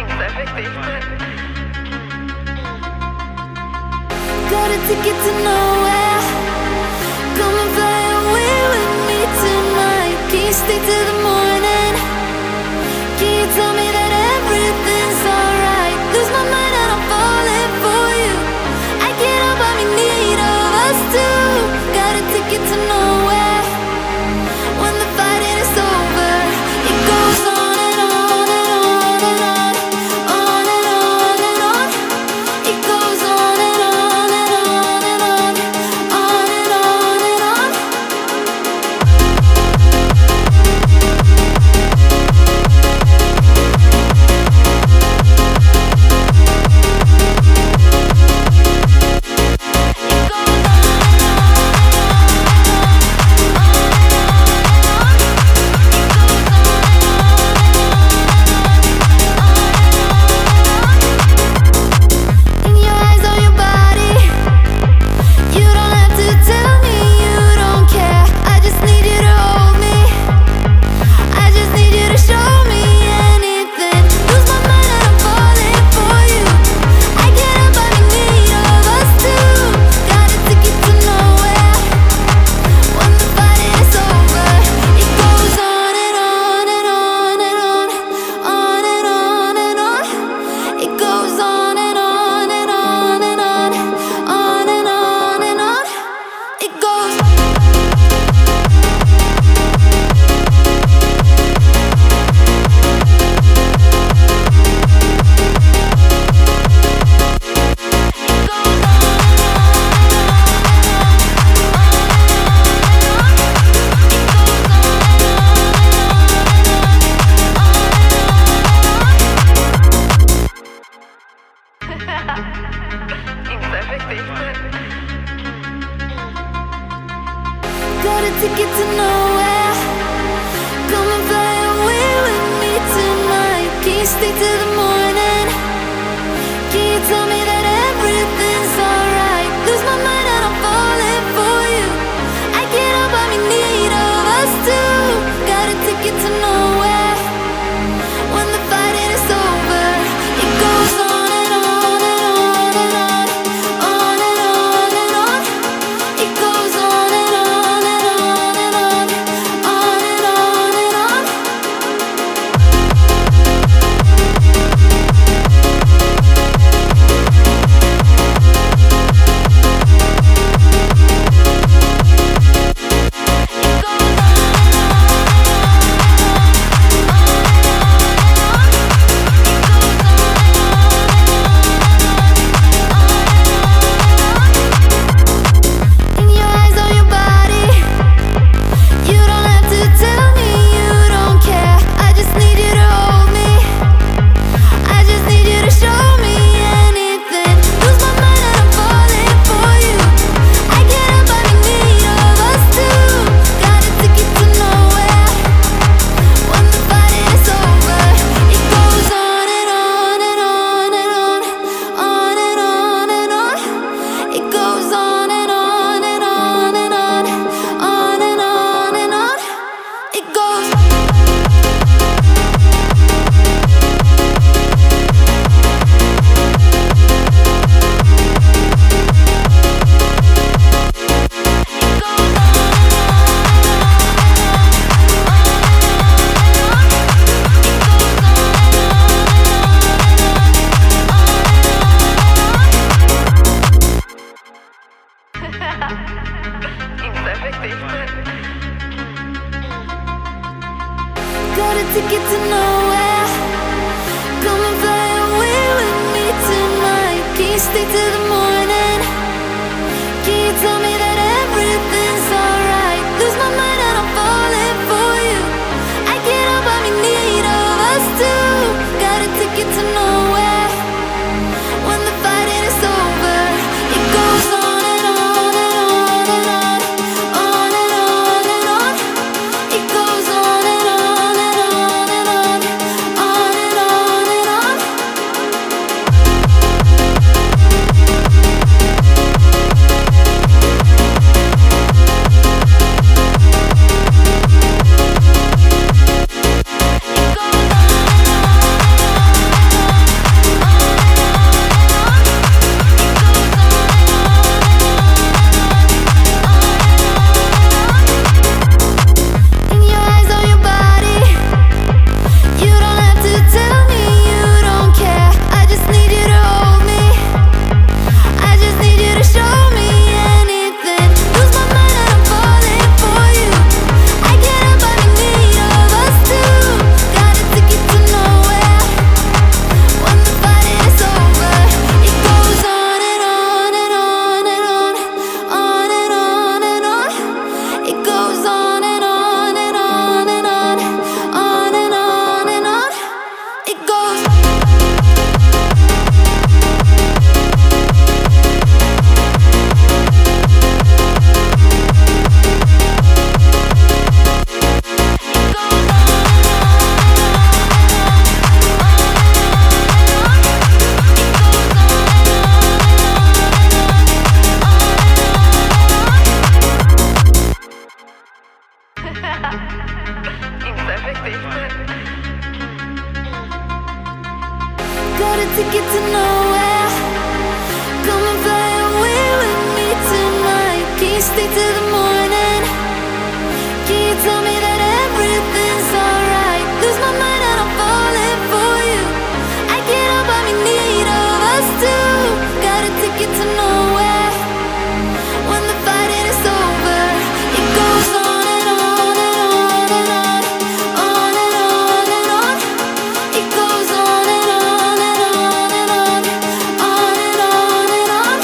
Imperfect işte. Got a ticket to nowhere. Come and fly away with me tonight. Can you stay till the morning? Can you tell me that everything's alright? Lose my mind and I'm falling for you. I can't help but be in need of us two. Got a ticket to nowhere. When the fighting is over, it goes on and on and on and on. On and on and on. It goes on and on and on and on. On and on and on. In your eyes, on your body. You don't have to tell me you don't care. I just need you to hold me. I just need you to show me anything. Lose my mind and I'm falling for you. I can't help but be in need of us two. Got a ticket to nowhere. When the fighting is over, it goes on and on and on and on. On and on and on. It goes on and on and on and on. On and on and on. It goes. Imperfect işte. Got a ticket to nowhere. Come and fly away with me tonight. Can you stay till the morning? Can you tell me that everything's alright? Lose my mind and I'm falling for you. I can't help but be in need of us two. Got a ticket to nowhere. When the fighting is over, it goes on and on and on and on. On and on and on. It goes on and on and on and on. On and on and on. In your eyes, on your body. You don't have to tell me you don't care. I just need you to hold me. I just need you to show me anything. Lose my mind and I'm falling for you. I can't help but be in need of us two. Got a ticket to nowhere. When the fighting is over, it goes on and on and on and on. On and on and on. It goes on and on and on and on. On and on and on. It goes. Imperfect işte. Got a ticket to nowhere. Come and fly away with me tonight. Can you stay till the morning? Can you tell me that everything's alright? Lose my mind and I'm falling for you. I can't help but be in need of us two. Got a ticket to nowhere. When the fighting is over, it goes on and on and on and on. On and on and on. It goes on and on and on and on. On and on and on. efektif men. Got a ticket to nowhere. Come and fly away with me tonight. Can you stay till the morning? Can you tell me that everything's alright? Lose my mind and I'm falling for you. I can't help but be in need of us two. Got a ticket to nowhere. When the fighting is over, it goes on and on and on and on. On and on and on. It goes on and on and on and on. On and on and on.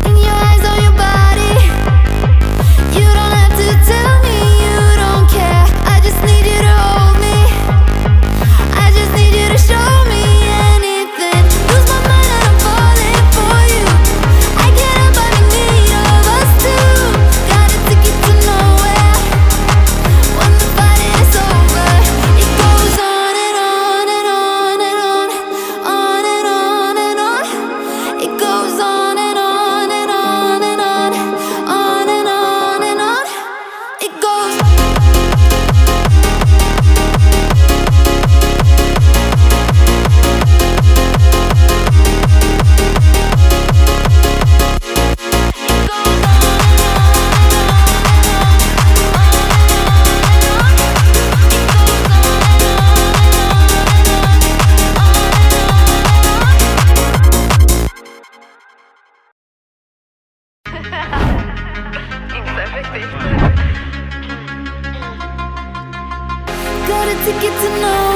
In your eyes, on your body. You don't have to tell me you don't care. I just need you to hold me. I just need you to show me anything. Lose my mind and I'm falling for you. I can't help but be in need of us two. Got a ticket to nowhere. When the fighting is over, it goes on and on and on and on. On and on and on. It goes on and on and on and on. On and on and on. It goes. Inte effektivt men. Got a ticket to nowhere.